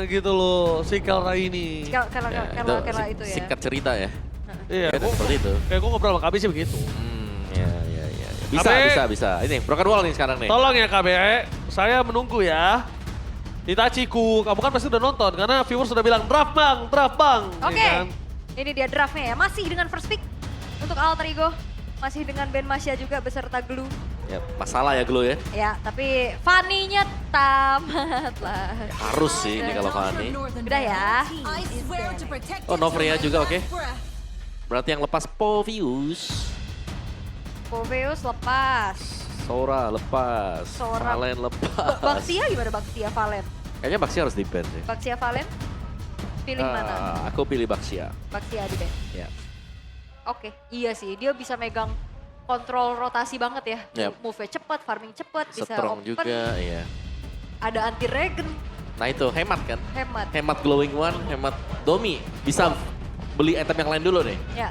gitu loh si Kelra ini. Kalau itu ya. Singkat cerita ya. Iya, Kayak seperti itu. Kayak gue ngobrol sama KB sih begitu. Ya. Bisa, KB, bisa. Ini broken wall nih sekarang nih. Tolong ya KB, saya menunggu ya. Itachiku, kamu kan pasti udah nonton karena viewers sudah bilang draft bang. Oke, Ya kan? ini dia draftnya ya. Masih dengan first pick untuk Alter Ego. Masih dengan Ben Masya juga beserta Glue. Ya, masalah ya Glow ya. Ya, tapi Fanny-nya tamat lah. Harus sih ini kalau Fanny. Udah ya. Oh, Novria juga oke. Berarti yang lepas Povius. Poveus lepas. Sora lepas. Sora. Valen lepas. Baxia gimana Baxia Valen? Kayaknya Baxia harus di-ban sih. Baxia Valen? Pilih mana? Aku pilih Baxia. Baxia di ban. Ya. Oke, iya sih. Dia bisa megang kontrol rotasi banget ya. Yep. Move-nya cepat, farming cepat, bisa Strong open. juga, iya. Ada anti-regen, Nah itu hemat kan? hemat. Hemat Glowing One, hemat Domi. Bisa beli item yang lain dulu nih. Ya.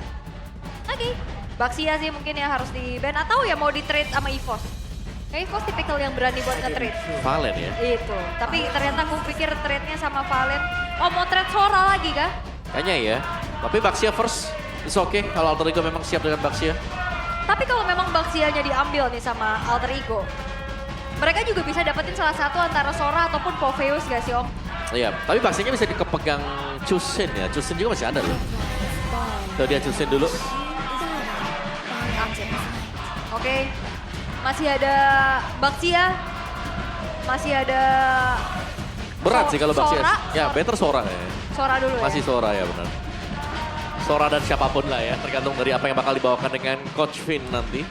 Oke. Baxia sih mungkin ya harus di ban atau ya mau di trade sama EVOS. Kayak EVOS tipikal yang berani buat nge-trade. Valen ya. Itu. Tapi ternyata aku pikir trade-nya sama Valen. Oh mau trade Sora lagi kah? Kayaknya ya. Tapi Baxia first, it's okay kalau Alter Ego memang siap dengan Baxia. Tapi kalau memang Baxianya diambil nih sama Alter Ego, mereka juga bisa dapetin salah satu antara Sora ataupun Poveus gak sih Om? Iya, tapi Baxianya bisa dikepegang Chusin ya. Chusin juga masih ada loh. Tuh dia Chusin dulu. Oke. Masih ada Baxia, masih ada Berat sih kalau Baxia. Sora. Ya better Sora ya. Sora dulu ya. Masih Sora ya benar. Sora dan siapapun lah ya, tergantung dari apa yang bakal dibawakan dengan Coach Finn nanti.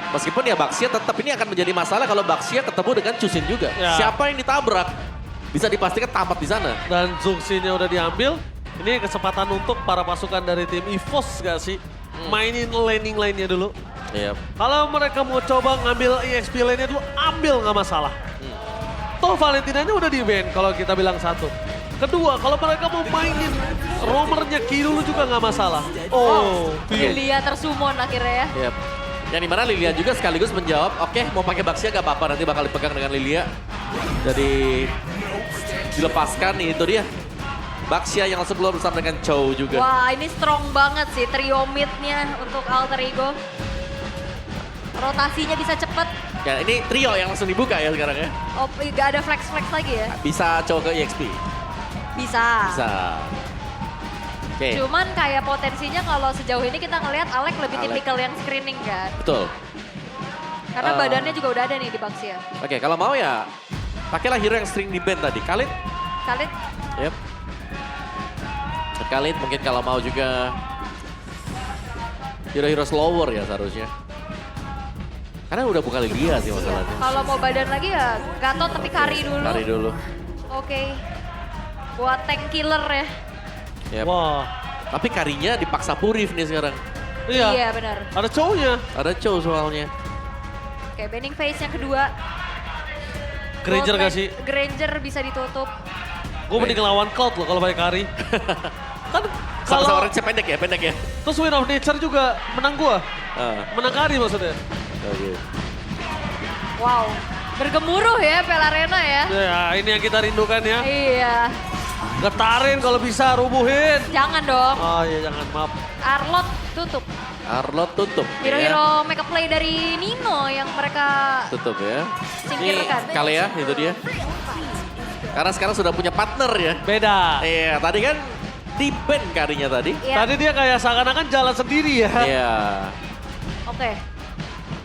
Meskipun ya Baxia tetap ini akan menjadi masalah kalau Baxia ketemu dengan Chusin juga. Ya. Siapa yang ditabrak bisa dipastikan tamat di sana. Dan Zuxin-nya udah diambil. Ini kesempatan untuk para pasukan dari tim EVOS gak sih? Mainin laning line-nya dulu. Iya. Kalau mereka mau coba ngambil EXP lane-nya dulu, ambil nggak masalah. Toh Valentinanya udah di-ban kalau kita bilang satu. Kedua, kalau mereka mau mainin roamernya Ki dulu juga nggak masalah. Oh, iya. Lilia tersumon akhirnya ya. Iya. Yang dimana Lilia juga sekaligus menjawab, oke mau pakai Baxia gak apa-apa, nanti bakal dipegang dengan Lilia. Jadi dilepaskan, itu dia. Baxia yang langsung keluar bersama dengan Chow juga. Wah ini strong banget sih trio mid-nya untuk Alter Ego. Rotasinya bisa cepet. Ya ini trio yang langsung dibuka ya sekarang ya. Oh gak ada flex-flex lagi ya? Bisa Chow ke EXP. Bisa. Bisa. Oke. Cuman kayak potensinya kalau sejauh ini kita ngelihat Alek lebih Alek. tipikal yang screening kan. Betul. Karena badannya juga udah ada nih di Baxia. Oke, kalau mau ya pakailah hero yang sering di ban tadi. Khalid. Khalid Yep. Khalid mungkin kalau mau juga hero-hero slower ya seharusnya. Karena udah bukan Lilia sih masalahnya. kalau mau badan lagi ya Gatot tapi Kari dulu. Cari dulu. Oke. Buat tank killer ya. Yep. Wah, Tapi Karinya dipaksa Purif nih sekarang. iya. Iya benar. Ada cowoknya. Ada Chow soalnya. Oke, banning phase yang kedua. Granger Gold gak sih? Granger bisa ditutup. Gue mending lawan Cloud loh kalau pakai Kari. Kan Sama-sama kalau range pendek ya. terus Win of Nature juga menang gua. Ah, Menang Kari maksudnya. oke. Wow. Bergemuruh ya Pel Arena ya. Ya, ini yang kita rindukan ya. Iya. Getarin kalau bisa, rubuhin. Jangan dong. Oh iya, jangan, maaf. Arlot tutup. Arlot tutup. Hero-hero make up play dari Nino yang mereka Tutup ya. singkirkan. Ini Kale ya, itu dia. Karena sekarang sudah punya partner ya. Beda. Iya, tadi kan di ban Karinya tadi. Iya. Tadi dia kayak seakan-akan jalan sendiri ya. Iya. Oke.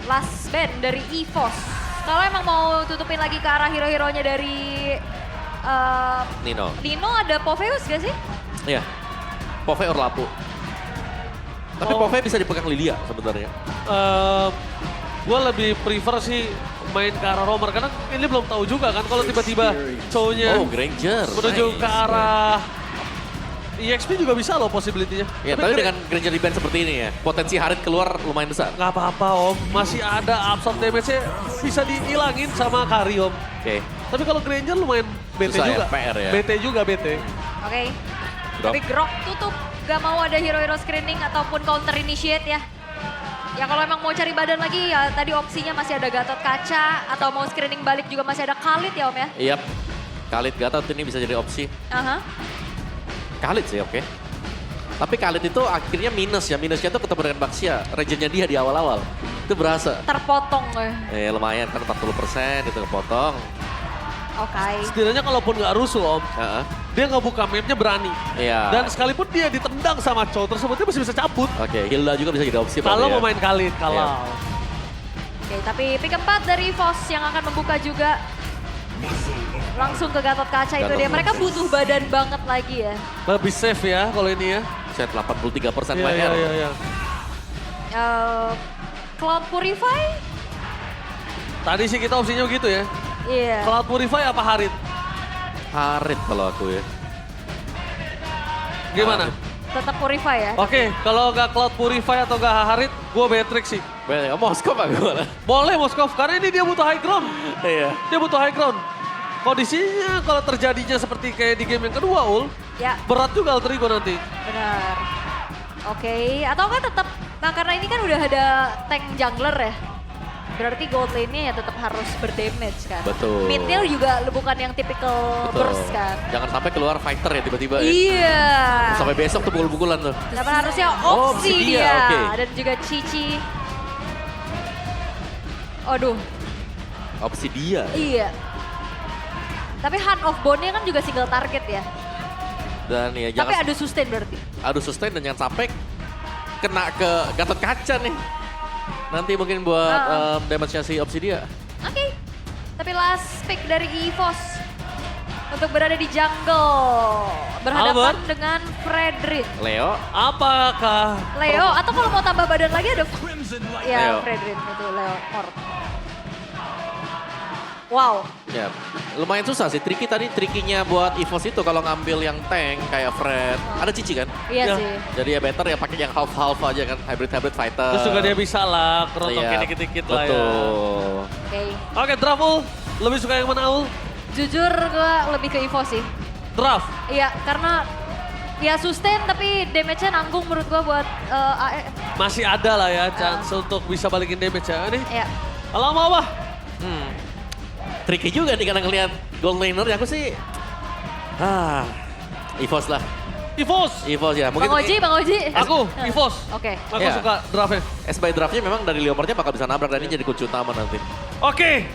Last band dari EVOS. Kalau emang mau tutupin lagi ke arah hero-heronya dari Nino. Nino ada Poveus gak sih? Iya. Pove or Lapu. Tapi Oh. Pove bisa dipegang Lilia sebenarnya. Gue lebih prefer sih main ke arah roamer karena ini belum tahu juga kan kalau tiba-tiba cowoknya Oh, Granger. menuju ke arah EXP juga bisa loh possibility-nya. Ya, tapi dengan Granger di ban seperti ini ya, potensi Harit keluar lumayan besar. Nggak apa-apa om, masih ada absorb damage-nya bisa dihilangin sama Kari om. Oke. Tapi kalau Granger lumayan BT Susah ya, juga. PR ya. BT juga BT. Oke. Grok. Tapi Grok tutup. Gak mau ada hero-hero screening ataupun counter initiate ya. Ya kalau emang mau cari badan lagi ya tadi opsinya masih ada Gatot Kaca atau mau screening balik juga masih ada Khalid ya Om ya. Iya. Khalid Gatot ini bisa jadi opsi. Aha. Khalid sih oke. Tapi Khalid itu akhirnya minus ya. Minusnya itu ketemu dengan Baxia. Regionnya dia di awal-awal. Itu berasa. Terpotong. Lumayan kan 40% itu kepotong. Oke. Setidaknya kalaupun nggak rusuh Om, Heeh. dia ngebuka mapnya berani. Iya. Dan sekalipun dia ditendang sama Chow tersebut, dia masih bisa cabut. Oke, Hilda juga bisa jadi opsi. Kalau berarti mau ya. main Khalid, kalau. Iya. Oke, tapi pick 4 dari Vos yang akan membuka juga. Langsung ke Gatot Kaca itu Gatot dia. Mereka butuh badan banget lagi ya. Lebih safe ya kalau ini ya. Set 83% Iya, main. iya. Cloud Purify? Tadi sih kita opsinya begitu ya. Iya. Cloud Purify apa Harit? Harit kalau aku ya. Gimana? Tetap Purify ya? Oke, kalau nggak Cloud Purify atau nggak Harit, gue Beatrix sih. Moskov aku malah. Boleh Moskov, karena ini dia butuh high ground. Iya. Dia butuh high ground. Kondisinya kalau terjadinya seperti kayak di game yang kedua, Ul, Ya, berat juga Alter Ego nanti. benar. Oke, atau kan tetap, nah karena ini kan udah ada tank jungler ya. Berarti gold lane-nya ya tetap harus berdamage kan. Betul. Mid-nya juga bukan yang typical burst kan. Jangan sampai keluar fighter ya tiba-tiba ya. Iya. Sampai besok tuh pukul-pukulan tuh. Tapi harusnya Oh, opsi opsi dia, dia. oke. Dan juga Cici. Aduh, Opsi dia. iya. Tapi Hand of Bone-nya kan juga single target ya. Dan ya Tapi jangan ada sustain berarti. adu sustain dan jangan sampai kena ke Gatot Kaca nih. Nanti mungkin buat damage-nya si opsi dia. Oke. Tapi last pick dari EVOS untuk berada di jungle. Berhadapan Albert. dengan Fredrin. Leo, Apakah Leo, atau kalau mau tambah badan lagi ada... Ya, Leo. Fredrin itu Leo Mort. Wow. ya lumayan susah sih. Trikinya buat EVOS itu kalau ngambil yang tank kayak Fred. Ada Cici kan? Iya Ya. sih. Jadi ya better ya pakai yang half-half aja kan. Hybrid fighter. terus juga dia bisa lah Iya, kerotokin dikit-dikit lah ya. Betul. Oke. Oke, draft Ul. Lebih suka yang mana Ul? Jujur gue lebih ke EVOS sih. Draft. Iya, karena ya sustain tapi damage-nya nanggung menurut gue buat AE. Masih ada lah ya chance untuk bisa balikin damage ya. Ini Ya. kalau mau apa? Tricky juga nih karena ngelihat gold laner ya aku sih. EVOS lah. EVOS. EVOS ya. Bang Oji. Aku, EVOS. Oke. Aku Ya. suka draftnya. SBY draftnya memang dari Leomordnya bakal bisa nabrak dan ini jadi kunci utama nanti. Oke,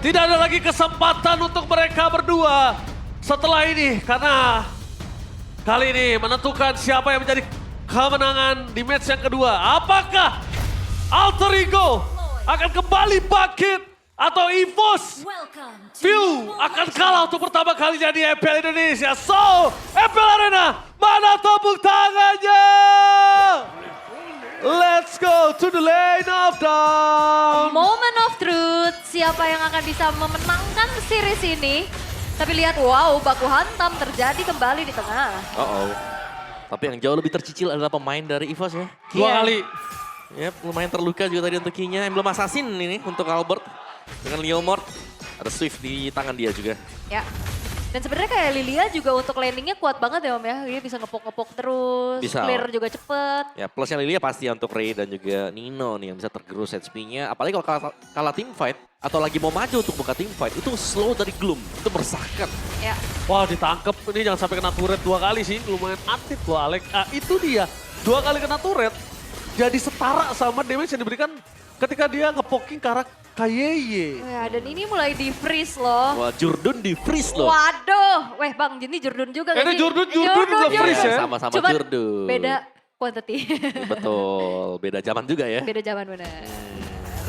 tidak ada lagi kesempatan untuk mereka berdua setelah ini. Karena kali ini menentukan siapa yang menjadi kemenangan di match yang kedua. Apakah Alter Ego akan kembali bangkit atau EVOS View akan kalah untuk pertama kalinya di EPL Indonesia. So, EPL Arena, mana tepuk tangannya? Let's go to the lane of dawn. Moment of truth, siapa yang akan bisa memenangkan series ini? Tapi lihat, wow, baku hantam terjadi kembali di tengah. Tapi yang jauh lebih tercicil adalah pemain dari EVOS ya. 2 Iya. kali. Yap, lumayan terluka juga tadi untuk Kinya. Emblem Assassin ini untuk Albert. Dengan Leomord. Ada Swift di tangan dia juga. Ya. Dan sebenarnya kayak Lilia juga untuk landingnya kuat banget ya Om ya. Dia bisa ngepok-ngepok terus, Bisa. clear juga cepet. Ya plusnya Lilia pasti ya untuk Ray dan juga Nino nih yang bisa tergerus HP-nya. Apalagi kalau kalah team fight atau lagi mau maju untuk buka team fight. Itu slow dari Gloom. Itu meresahkan. Ya. Wah ditangkep, ini jangan sampai kena turret 2 kali sih. Lumayan aktif tuh Alex. Itu dia, 2 kali kena turret. Jadi setara sama damage yang diberikan ketika dia ngepoking ke arah Kayeye. Ya, dan ini mulai di-freeze loh. Wah Jurdun di freeze loh. Waduh, weh Bang, ini Jurdun juga Ini nggak sih? Jurdun juga freeze ya. Sama-sama Cuman Jurdun. beda quantity. Betul, beda zaman juga ya. Beda zaman benar.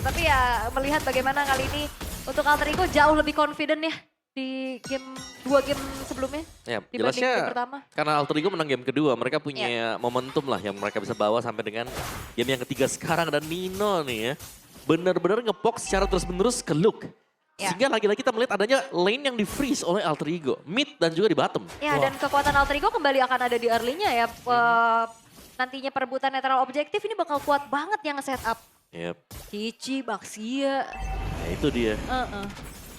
Tapi ya melihat bagaimana kali ini untuk Alter Ego jauh lebih confident ya di game 2 game sebelumnya. Ya, Dibanding jelasnya game pertama. karena Alter Ego menang game kedua, mereka punya momentum lah yang mereka bisa bawa sampai dengan game yang ketiga sekarang. Dan Nino nih ya, benar-benar ngepok secara terus-menerus ke Luke. Ya. Sehingga lagi-lagi kita melihat adanya lane yang di-freeze oleh Alter Ego. Mid dan juga di bottom. Ya, dan kekuatan Alter Ego kembali akan ada di early-nya ya. Nantinya perebutan netral objektif ini bakal kuat banget yang nge-setup. Yep. Cici, Baxia. Ya itu dia.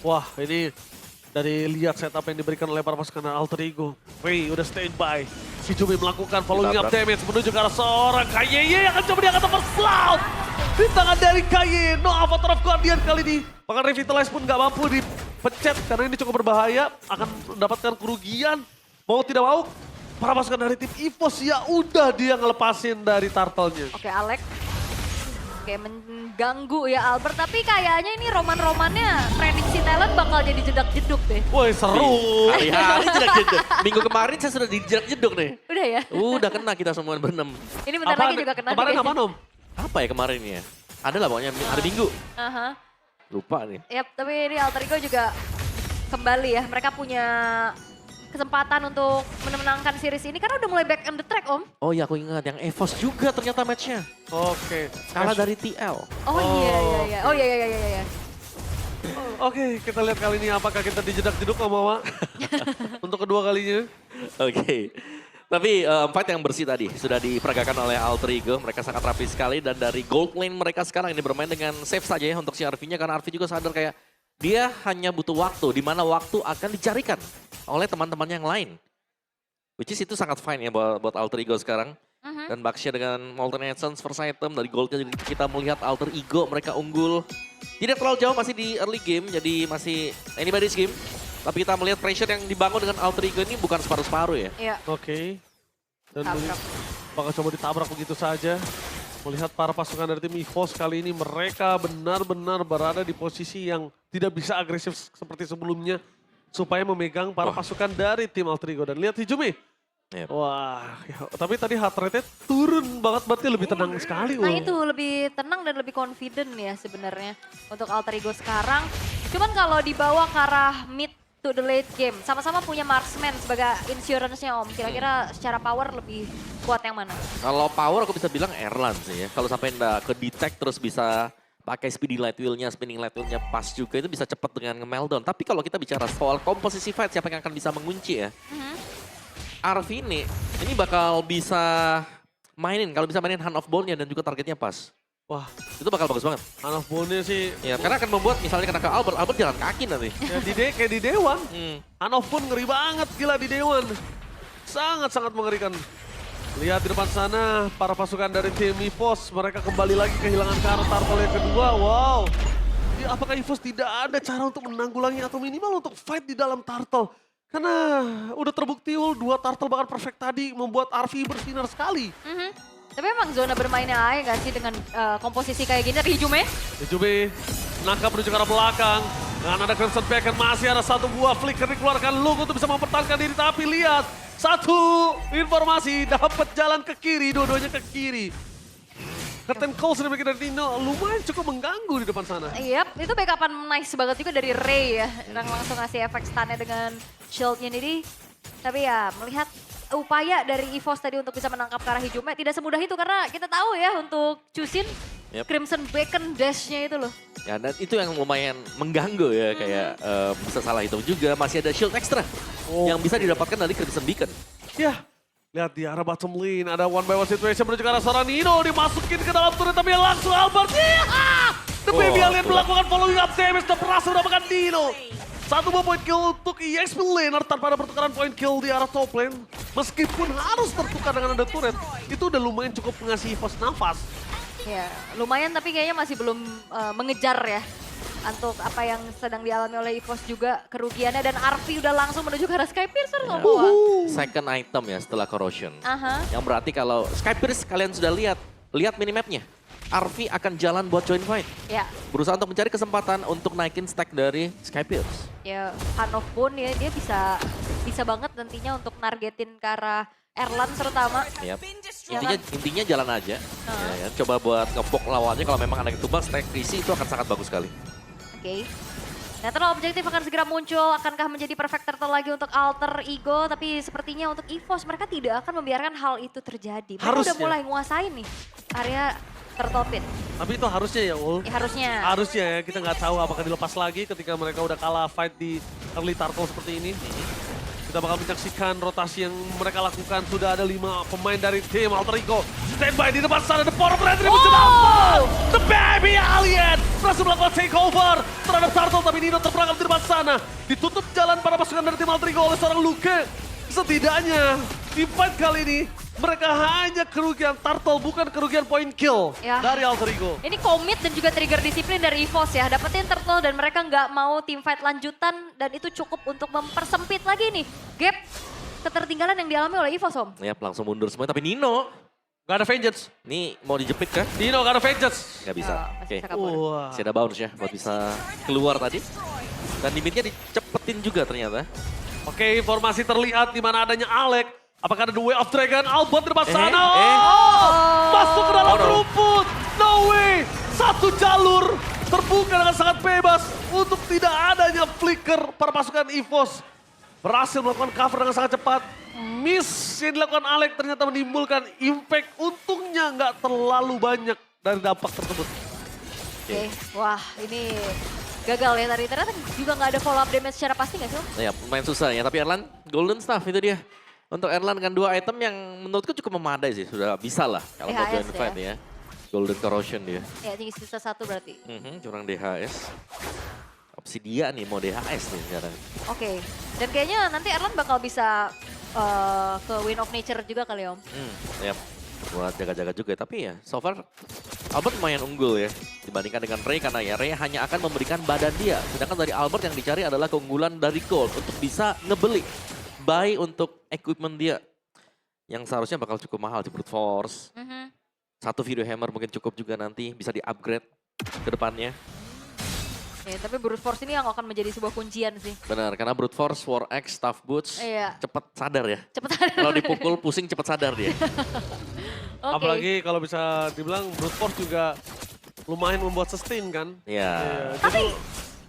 Wah ini dari lihat setup yang diberikan oleh para pasukan Alter Ego. Ray udah standby. Si Jumi melakukan following up Ditabrak. damage menuju ke arah seorang Kayeye yang akan coba diangkat over Slout. Di tangan dari Kayeye, no Avatar of Guardian kali ini. Bahkan Revitalize pun gak mampu pencet karena ini cukup berbahaya, akan mendapatkan kerugian. Mau tidak mau, para pasukan dari tim EVOS ya udah dia ngelepasin dari turtle-nya. Oke, Alex. Oke, mengganggu ya Albert, tapi kayaknya ini roman-romannya prediksi talent bakal jadi jedak-jeduk deh. Woi seru. Hari-hari jedak-jeduk. Minggu kemarin saya sudah dijedak-jeduk nih. Udah ya? Udah kena kita semua berenam. Ini bentar lagi juga kena. Kemarin nih apa kayaknya. Nom? Apa ya kemarin ya? Ada lah pokoknya hari Minggu. Aha. Lupa nih. Yap, tapi ini Alter Ego juga kembali ya. Mereka punya kesempatan untuk menangkan series ini karena udah mulai back on the track, Om. Oh iya aku ingat yang EVOS juga ternyata matchnya. Oke. Kalah dari TL. Oh iya iya iya. Oh iya iya iya iya. Oke, kita lihat kali ini apakah kita dijedak-jeduk sama Mama. Untuk kedua kalinya. Oke. Tapi fight yang bersih tadi sudah diperagakan oleh Alter Ego. Mereka sangat rapi sekali dan dari gold lane mereka sekarang ini bermain dengan safe saja ya untuk si RV-nya. Karena RV juga sadar kayak dia hanya butuh waktu, di mana waktu akan dicarikan oleh teman-teman yang lain. Which is itu sangat fine ya buat Alter Ego sekarang. Dan Baxia dengan Molten Essence first item, dari goldnya juga kita melihat Alter Ego mereka unggul. Tidak terlalu jauh, masih di early game, jadi masih anybody's game. Tapi kita melihat pressure yang dibangun dengan Alter Ego ini bukan separuh-separuh ya. Iya. Oke. Dan Tabrak. bakal coba ditabrak begitu saja. Melihat para pasukan dari tim EVOS kali ini mereka benar-benar berada di posisi yang tidak bisa agresif seperti sebelumnya. Supaya memegang para pasukan dari tim Alter Ego. Dan lihat Hijumi. Yep. Wah, ya, tapi tadi heart rate-nya turun banget, berarti lebih tenang sekali. Nah itu lebih tenang dan lebih confident ya sebenarnya untuk Alter Ego sekarang. Cuman kalau dibawa ke arah mid to the late game, sama-sama punya marksman sebagai insurance-nya Om. Kira-kira secara power lebih kuat yang mana? Kalau power aku bisa bilang Erlan sih ya. Kalau sampai nggak ke detect terus bisa pakai speedy light wheel-nya, spinning light wheel-nya pas juga itu bisa cepat dengan nge-meltdown. Tapi kalau kita bicara soal komposisi fight siapa yang akan bisa mengunci ya. RV ini bakal bisa mainin, kalau bisa mainin Hand of Bone-nya dan juga targetnya pas. Wah, Itu bakal bagus banget. Hand of Bone-nya sih. Ya, karena akan membuat misalnya kena ke Albert, Albert jalan kaki nanti. Ya, kayak di Dewan. Hmm. Hand of Bone ngeri banget, gila di Dewan. Sangat-sangat mengerikan. Lihat di depan sana, para pasukan dari tim EVOS, mereka kembali lagi kehilangan karakter turtle yang kedua. Wow. Ya, apakah EVOS tidak ada cara untuk menanggulangi atau minimal untuk fight di dalam turtle? Karena udah terbukti dua turtle bahkan perfect tadi membuat RV bersinar sekali. Tapi emang zona bermainnya Ae gak sih dengan komposisi kayak gini? Hijumi? Hijumi nangkap menuju ke arah belakang. Dan ada Crimson Beacon, masih ada satu buah flicker dikeluarkan Luke untuk bisa mempertahankan diri. Tapi lihat, satu informasi dapat jalan ke kiri, dua-duanya ke kiri. Captain Cole sudah bikin dari Tino, lumayan cukup mengganggu di depan sana. Yap, itu backupan nice banget juga dari Ray ya. Yang langsung ngasih efek stunnya dengan shieldnya ini. Tapi ya melihat upaya dari EVOS tadi untuk bisa menangkap ke arah Hijumi tidak semudah itu karena kita tahu ya untuk Chusin Crimson Beacon dash-nya itu loh. Ya, dan itu yang lumayan mengganggu ya, kayak bisa salah hitung juga. Masih ada shield extra yang bisa didapatkan dari Crimson Beacon. Ya, lihat di arah bottom lane, ada one by one situation menuju ke arah seorang Nino, dimasukin ke dalam turret tapi langsung Albert. The Baby Alien melakukan following up damage dan berhasil mendapatkan Nino. Satu buah point kill untuk EXP laner tanpa ada pertukaran point kill di arah top lane. Meskipun harus tertukar dengan ada turret, itu udah lumayan cukup ngasih EVOS nafas. Ya, lumayan tapi kayaknya masih belum mengejar ya. Untuk apa yang sedang dialami oleh EVOS juga kerugiannya dan RV udah langsung menuju ke arah Skypiercer semua. Second item ya setelah Corrosion. Aha. Yang berarti kalau Skypiercer kalian sudah lihat minimapnya. RV akan jalan buat join fight. Ya, Berusaha untuk mencari kesempatan untuk naikin stack dari Skypiercer. ya Hand of Bone ya dia bisa banget nantinya untuk nargetin ke arah Erlan terutama. Yap. Ya Intinya jalan aja. Ya, kan? Coba buat ngepok lawannya kalau memang ada yang tumbang, stack PC itu akan sangat bagus sekali. Oke. Netral objektif akan segera muncul, akankah menjadi perfect turtle lagi untuk Alter Ego, tapi sepertinya untuk EVOS mereka tidak akan membiarkan hal itu terjadi. Mereka udah Harusnya. mulai nguasain nih area turtle pit. Tapi itu harusnya ya Ul. Ya, harusnya. Harusnya ya, kita nggak tahu apakah dilepas lagi ketika mereka udah kalah fight di early turtle seperti ini. Kita bakal menyaksikan rotasi yang mereka lakukan. Sudah ada 5 pemain dari tim Alter Ego. Standby di depan sana, the power of entry muncul apa? The Baby Alien berhasil melakukan takeover terhadap Turtle, tapi Nino terperangkap di depan sana. Ditutup jalan para pasukan dari tim Alter Ego oleh seorang Luke. Setidaknya di fight kali ini Mereka hanya kerugian turtle, bukan kerugian point kill Ya. dari Alter Ego. Ini komit dan juga trigger disiplin dari EVOS ya. Dapetin turtle dan mereka nggak mau teamfight lanjutan. Dan itu cukup untuk mempersempit lagi nih gap ketertinggalan yang dialami oleh EVOS, Om. Ya langsung mundur semua, tapi Nino, Gak ada vengeance. ini mau dijepit kah? Dino gak ada vengeance. Nggak bisa. Ya, masih Oke. bisa kabur. Wah. Masih ada bounce ya buat bisa keluar tadi. Dan limitnya dicepetin juga ternyata. Oke, informasi terlihat di mana adanya Alec. Apakah ada The Way of Dragon? Albert di depan sana. eh. Oh, masuk ke dalam Oh, no. rumput. No way. Satu jalur terbuka dengan sangat bebas untuk tidak adanya flicker para pasukan EVOS. Berhasil melakukan cover dengan sangat cepat. Miss yang dilakukan Alec ternyata menimbulkan impact. Untungnya nggak terlalu banyak dari dampak tersebut. Oke, wah ini gagal ya tadi. Ternyata juga nggak ada follow up damage secara pasti nggak sih, Om? Ya lumayan susah ya, tapi Erlan Golden Staff itu dia. Untuk Erlan dengan 2 item yang menurutku cukup memadai sih, sudah bisa lah kalau mau DHS join fight ya. Golden Corrosion dia. Ya tinggi sisa 1 berarti. Curang DHS. Obsidia nih mau DHS nih sekarang. Oke, dan kayaknya nanti Erlan bakal bisa ke Win of Nature juga kali, Om. Ya buat jaga-jaga juga, tapi ya so far Albert lumayan unggul ya dibandingkan dengan Ray, karena ya Ray hanya akan memberikan badan dia. Sedangkan dari Albert yang dicari adalah keunggulan dari Gold untuk bisa ngebeli buy untuk equipment dia yang seharusnya bakal cukup mahal di Brute Force. Satu Video Hammer mungkin cukup juga nanti bisa di-upgrade ke depannya. Ya, tapi Brute Force ini yang akan menjadi sebuah kuncian sih. Benar, karena Brute Force, War X, Tough Boots Iya. cepet sadar ya. Cepet Kalau dipukul pusing cepet sadar dia. Oke. Apalagi kalau bisa dibilang Brute Force juga lumayan membuat sustain kan. Iya. Tapi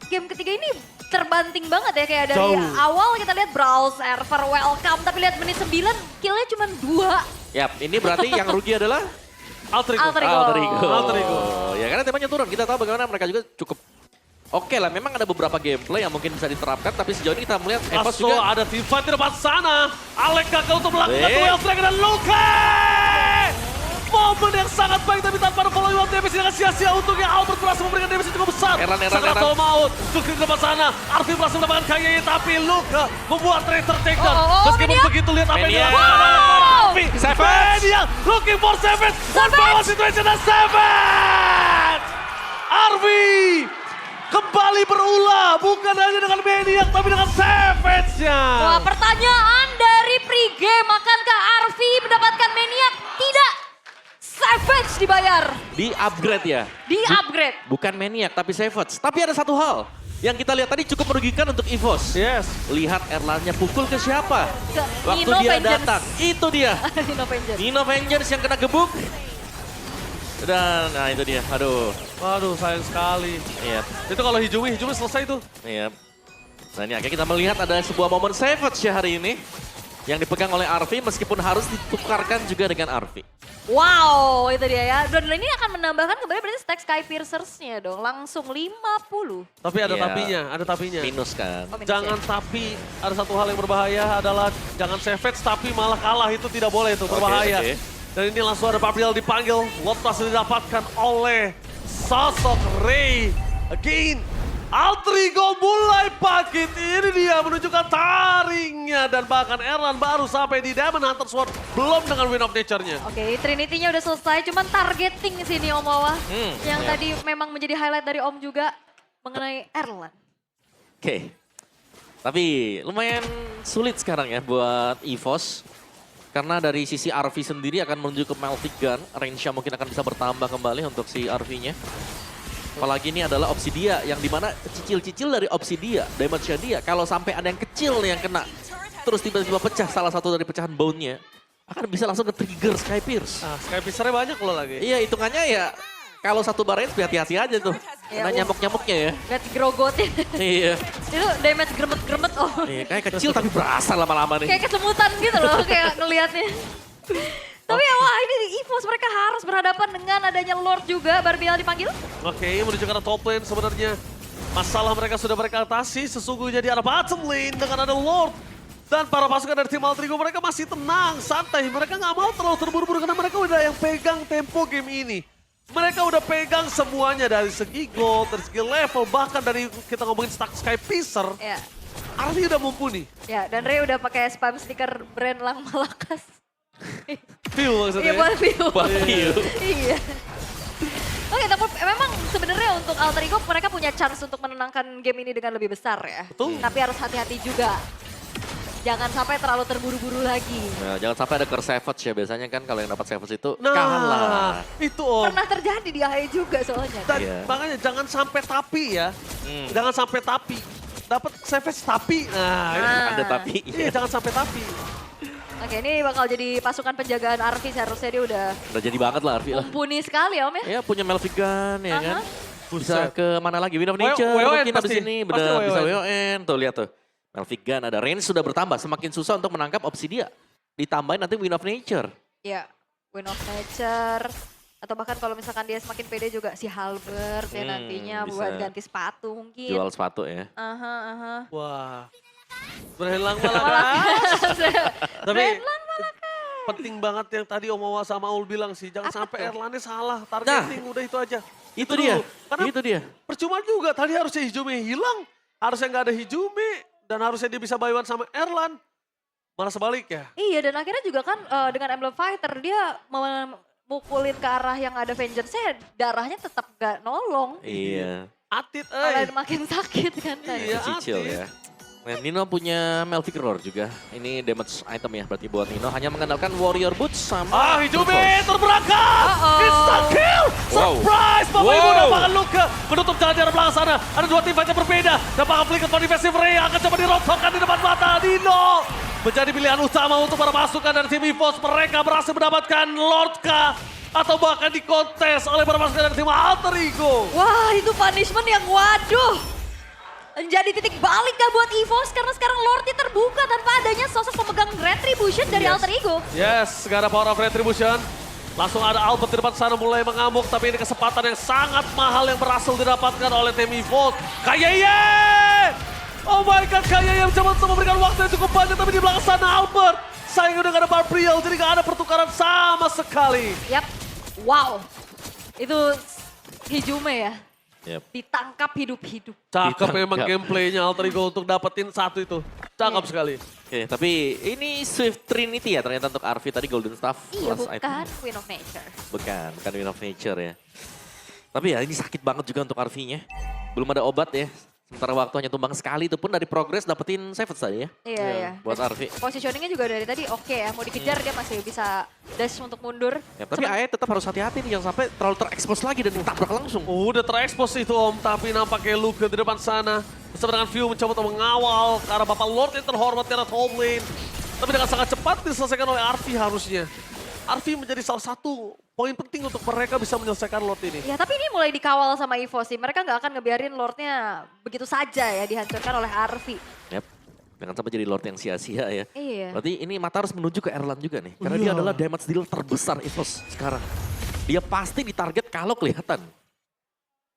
game ketiga ini terbanting banget ya, kayak dari Jauh. awal kita lihat Brawl server welcome, tapi lihat menit 9 killnya cuma 2. Yap, ini berarti yang rugi adalah Alter Ego. Alter Ego. Alter Ego. Alter Ego. Ya karena temanya turun, kita tahu bagaimana mereka juga cukup oke lah. Memang ada beberapa gameplay yang mungkin bisa diterapkan, tapi sejauh ini kita melihat EVOS Aso juga ada team fight di depan sana. Alec gagal untuk melakukan Weh. Way of Dragon dan Luke. Momen yang sangat baik tapi tanpa ada follow up damage dengan sia-sia. Untungnya Albert berhasil memberikan damage yang cukup besar. Erlan. Sakarato maut. Luke di depan sana. Arfi berhasil mendapatkan KYY tapi Luke membuat Tracer takedown. Meskipun Maniac. begitu lihat apa yang Maniac. dilakukan. Arfi. Savage. Maniac looking for Savage. One power situation dan Savage. Arfi kembali berulah, bukan hanya dengan Maniac tapi dengan Savage-nya. Wah, pertanyaan dari pregame, akankah Arfi mendapatkan Maniac? Tidak. Savage dibayar, di-upgrade ya. di-upgrade. Bukan Maniac tapi Savage. Tapi ada satu hal yang kita lihat tadi cukup merugikan untuk EVOS. Yes. Lihat Erlannya pukul ke siapa? Ke Waktu Nino dia Vengeance. datang, itu dia. Nino Vengeance. Nino Vengeance yang kena gebuk. Dan nah itu dia, aduh. Waduh, sayang sekali. Iya, Itu kalau Hijumi selesai tuh. iya. Nah ini akhirnya kita melihat ada sebuah momen Savage ya hari ini. Yang dipegang oleh Arfi meskipun harus ditukarkan juga dengan Arfi. Wow, itu dia ya. Dan ini akan menambahkan kembali berarti stack Sky Piercers-nya dong. Langsung 50. Tapi ada Iya. ada tapinya. Minus kan. Oh, minus Jangan tapi, ada satu hal yang berbahaya adalah jangan Savage tapi malah kalah, itu tidak boleh, itu berbahaya. oke. Dan ini langsung ada Pabriel dipanggil, Lotus didapatkan oleh sosok Ray. Again, Alter Ego mulai bangkit, ini dia menunjukkan taringnya dan bahkan Erlan baru sampai di Diamond Hunter Sword, belum dengan Win of Nature-nya. Oke, Trinity-nya udah selesai. Cuman targeting sini Om Wawa. Yang iya. tadi memang menjadi highlight dari Om juga mengenai Erlan. Oke. Tapi lumayan sulit sekarang ya buat EVOS. Karena dari sisi RV sendiri akan menuju ke Multigun. Range-nya mungkin akan bisa bertambah kembali untuk si RV-nya. Apalagi ini adalah Obsidia yang dimana cicil-cicil dari Obsidia, damage-nya dia. Kalau sampai ada yang kecil nih yang kena, terus tiba-tiba pecah salah satu dari pecahan bone-nya, akan bisa langsung ke-trigger Sky Pierce. Nah, Sky Piercer-nya banyak loh lagi. Iya, hitungannya ya kalau satu bar range hati-hati aja tuh. Ya, Kena nyamuk-nyamuknya ya. Lihat grogotin. Iya. Itu damage gremet-gremet oh. Iya, kayak kecil tapi berasa lama-lama nih. Kayak kesemutan gitu loh kayak ngelihatnya. Tapi ya wah ini EVOS mereka harus berhadapan dengan adanya Lord juga. Barbiel dipanggil. Oke, menuju ke arah top lane sebenarnya. Masalah mereka sudah mereka atasi, sesungguhnya di arah bottom lane dengan ada Lord. Dan para pasukan dari tim Alter Ego mereka masih tenang, santai. Mereka nggak mau terlalu terburu-buru karena mereka udah yang pegang tempo game ini. Mereka udah pegang semuanya dari segi gold, dari segi level, bahkan dari kita ngomongin stack Sky Piercer. Ya. Arfi udah mumpuni. Ya, dan Ray udah pakai spam stiker brand Lang Malakas. View maksudnya. Iya buat view. Buat view. Iya. Oke, tapi memang sebenarnya untuk Alter Ego mereka punya chance untuk menenangkan game ini dengan lebih besar ya. Betul. Tapi harus hati-hati juga. Jangan sampai terlalu terburu-buru lagi. Nah, jangan sampai ada curse Savage ya. Biasanya kan kalau yang dapat Savage itu Nah, kalah. itu Om. Pernah terjadi di AE juga soalnya. Dan Iya. makanya jangan sampai tapi ya. Jangan sampai tapi. Dapat savage tapi. Nah, Ah. Ada tapi. iya jangan sampai tapi. Oke, ini bakal jadi pasukan penjagaan Arfi. Seharusnya dia udah Udah jadi banget lah Arfi lah. mumpuni sekali Om ya. Ya punya Melvigan ya kan. Aha. Bisa Buset. ke mana lagi? Win of WON Nature mungkin pasti. habis ini. Pasti Bener, bisa WON. WON. Tuh lihat tuh. Melvigan ada range sudah bertambah. Semakin susah untuk menangkap Obsidia. Ditambahin nanti Win of Nature. Iya, Win of Nature. Atau bahkan kalau misalkan dia semakin pede juga si Halbert ya nantinya bisa. buat ganti sepatu mungkin. Jual sepatu ya. Aha. Wah. Berhelang malah. Tapi penting banget yang tadi Om Wawa sama Ul bilang sih. Jangan Apa sampai tuh? Erlane salah. Targeting udah itu aja. Itu dia. dulu. Karena Itu dia. percuma juga. Tadi harusnya Hijume hilang. Harusnya nggak ada Hijume. Dan harusnya dia bisa buy one sama Erlan. Malah sebalik ya. Iya dan akhirnya juga kan dengan Emblem Fighter dia memukulin ke arah yang ada Vengeance-nya darahnya tetap gak nolong. Iya. Atit, Malah makin sakit kan tadi. Iya. Cicil Atit. ya. Nah, Nino punya Melvic Roar juga. Ini damage item ya berarti buat Nino. Hanya mengandalkan Warrior Boots sama... Hijume Brute Force. terberangkat. Uh-oh. Instant kill. Wow. Surprise. Bapak Ibu Wow. dapatkan Luka. Menutup jalan di arah belakang sana. Ada dua tim fight yang berbeda. Dapatkan flicker for defensive Ray. Akan coba dirontokkan di depan mata. Nino menjadi pilihan utama untuk para pasukan dari tim EVOS. Mereka berhasil mendapatkan Lordka. Atau bahkan dikontes oleh para pasukan dari tim Alter Ego. Wah itu punishment yang waduh. Jadi titik balik gak buat EVOS karena sekarang Lordnya terbuka tanpa adanya sosok pemegang Retribution dari Alter Ego. Yes, gak ada power of retribution. Langsung ada Albert di depan sana mulai mengamuk. Tapi ini kesempatan yang sangat mahal yang berhasil didapatkan oleh tim EVOS. Kayeye! Oh my God, Kayeye mencoba untuk memberikan waktu yang cukup banyak. Tapi di belakang sana Albert. Sayang udah gak ada Barbriel, jadi gak ada pertukaran sama sekali. Yap, wow. Itu Hijume ya, Yep. ditangkap hidup-hidup. Cakep Ditangkap. memang gameplaynya Alter Ego untuk dapetin satu itu. Cakep sekali. Oke, tapi ini Swift Trinity ya ternyata untuk Arvi tadi Golden Staff. Iya plus item. bukan Queen of Nature. Bukan Win of Nature ya. Tapi ya ini sakit banget juga untuk Arvi-nya. Belum ada obat ya. Sementara waktu hanya tumbang sekali itu pun dari progress dapetin Savage tadi ya. Iya, iya. Buat Arvi. Positioningnya juga dari tadi oke ya, mau dikejar dia masih bisa dash untuk mundur. Ya, tapi AE tetap harus hati-hati nih, jangan sampai terlalu terekspos lagi dan ditabrak langsung. Udah terekspos itu Om, tapi nampaknya Luka di depan sana. Bersama dengan View mencoba untuk mengawal ke arah Bapak Lord yang terhormat di arah top lane. Tapi dengan sangat cepat diselesaikan oleh Arvi harusnya. Arvi menjadi salah satu poin penting untuk mereka bisa menyelesaikan Lord ini. Ya tapi ini mulai dikawal sama EVOS sih, mereka nggak akan ngebiarin Lordnya begitu saja ya dihancurkan oleh Arvi. Yap. Jangan sampai jadi Lord yang sia-sia ya. Iya. Berarti ini mata harus menuju ke Erlan juga nih. Karena dia Iya. adalah damage deal terbesar EVOS sekarang. Dia pasti ditarget kalau kelihatan.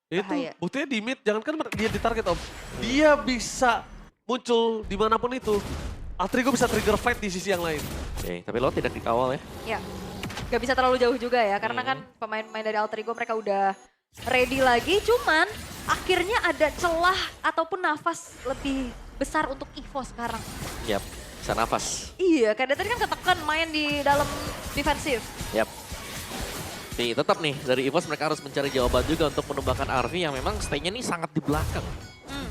Itu Bahaya. buktinya di mid, jangankan dia ditarget Om. Dia bisa muncul dimanapun itu. Alter Ego bisa trigger fight di sisi yang lain. Oke, tapi Lord tidak dikawal ya. Ya, nggak bisa terlalu jauh juga ya, karena kan pemain-pemain dari Alter Ego mereka udah ready lagi, cuman akhirnya ada celah ataupun nafas lebih besar untuk EVOS sekarang. Yap, bisa nafas. Iya, karena tadi kan ketekan main di dalam defensif. Yap. Tapi tetap nih, dari EVOS mereka harus mencari jawaban juga untuk menumbangkan Arvi yang memang stay-nya nih sangat di belakang.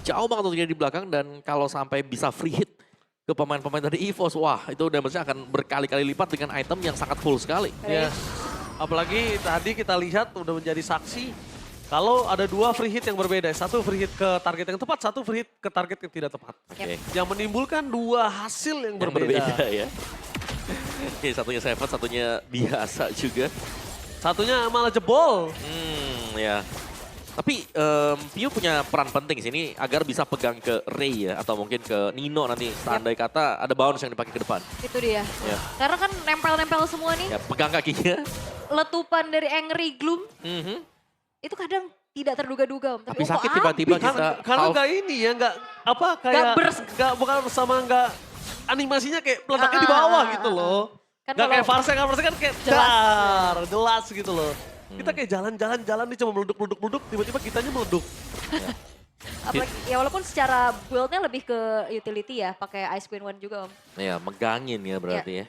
Jauh banget untuk dia di belakang dan kalau sampai bisa free hit ke pemain-pemain dari EVOS, wah itu damage-nya akan berkali-kali lipat dengan item yang sangat full sekali. Ya. Apalagi tadi kita lihat udah menjadi saksi kalau ada dua free hit yang berbeda. Satu free hit ke target yang tepat, satu free hit ke target yang tidak tepat. Oke, Yang menimbulkan dua hasil yang yang berbeda. berbeda ya. Oke, satunya Seven, satunya biasa juga. Satunya malah jebol. Ya. Tapi Pio punya peran penting sih ini agar bisa pegang ke Ray ya atau mungkin ke Nino nanti. Seandai kata ada bounce yang dipakai ke depan. Itu dia. Ya. Karena kan nempel-nempel semua nih, Ya, pegang kakinya. letupan dari Angry Gloom, Mhm. itu kadang tidak terduga-duga Om. Tapi kok sakit apa? tiba-tiba kita Karena half- nggak ini ya, nggak apa kayak nggak bukan sama nggak animasinya kayak letaknya di bawah gitu loh. Kan Nggak kayak kalau- Farsa kan kayak Jelas. jelas gitu loh. Kita kayak jalan-jalan nih cuma meleduk, tiba-tiba kitanya meleduk. Apalagi, ya walaupun secara build-nya lebih ke utility ya, pakai Ice Queen One juga Om. Ya, megangin ya berarti ya.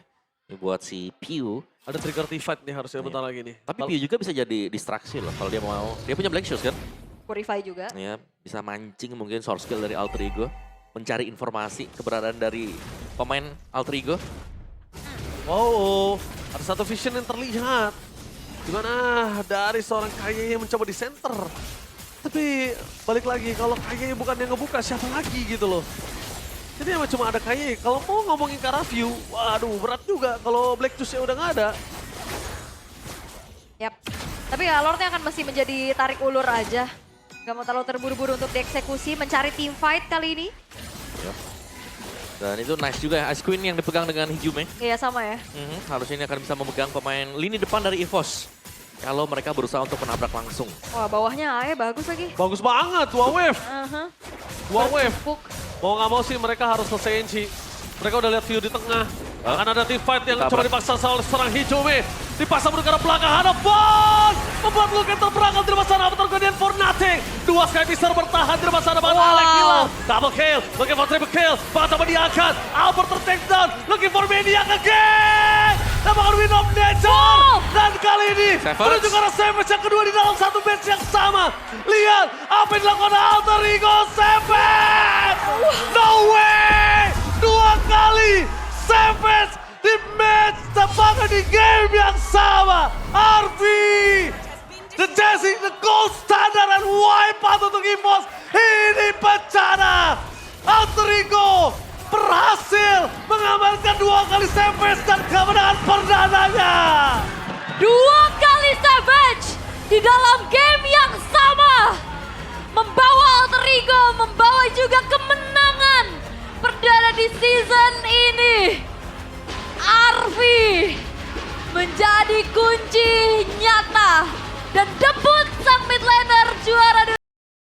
Ini buat si Piu. Ada trigger T-Fight nih harusnya bentar lagi nih. Tapi Piu juga bisa jadi distraksi loh kalau dia mau. Dia punya Black Shoes kan? Purify juga. Ya, bisa mancing mungkin source skill dari Alter Ego. Mencari informasi keberadaan dari pemain Alter Ego. Wow, ada satu vision yang terlihat. Dimana dari seorang Kaye yang mencoba di center. Tapi balik lagi, kalau Kaye bukan yang ngebuka, siapa lagi gitu loh. Jadi emang cuma ada Kaye. Kalau mau ngomongin ke review, waduh berat juga kalau Black Juice-nya udah nggak ada. Yap. Tapi ya Lordnya akan masih menjadi tarik ulur aja. Gak mau terlalu terburu-buru untuk dieksekusi, mencari team fight kali ini. Ya. Dan itu nice juga ya, Ice Queen yang dipegang dengan Hijume. Iya sama ya. Harusnya ini akan bisa memegang pemain lini depan dari EVOS. Kalau mereka berusaha untuk menabrak langsung. Wah bawahnya AE bagus lagi. Bagus banget, 2 wave. Dua wave. Bertumpuk. Mau nggak mau sih mereka harus selesaiin sih. Mereka udah lihat view di tengah. Akan ada team fight yang coba dipaksa oleh seorang Hijume. Dipaksa menuju ke arah belakang, hadapan! Membuat Luken terperangkap di depan sana, Avatar Guardian for nothing. 2 Sky Pister bertahan di depan sana, bahkan Alec hilang. Double kill, looking for triple kill. Bahkan sama diangkat, Albert ter-take down, looking for Maniac again! Dapatkan Wind of Nature! Dan kali ini, menuju ke arah Savage yang kedua di dalam satu match yang sama. Lihat, apa yang dilakukan Alter Ego Savage! No way! 2 kali Savage di match tepatnya di game yang sama. Arvi, the chasing the gold standard and wipe out untuk EVOS. Ini bencana. Alter Ego berhasil mengamankan 2 kali Savage dan kemenangan perdananya. 2 kali Savage di dalam game yang sama. Membawa Alter Ego, membawa juga kemenangan perdana di season ini. Arvi menjadi kunci nyata dan debut sang mid laner juara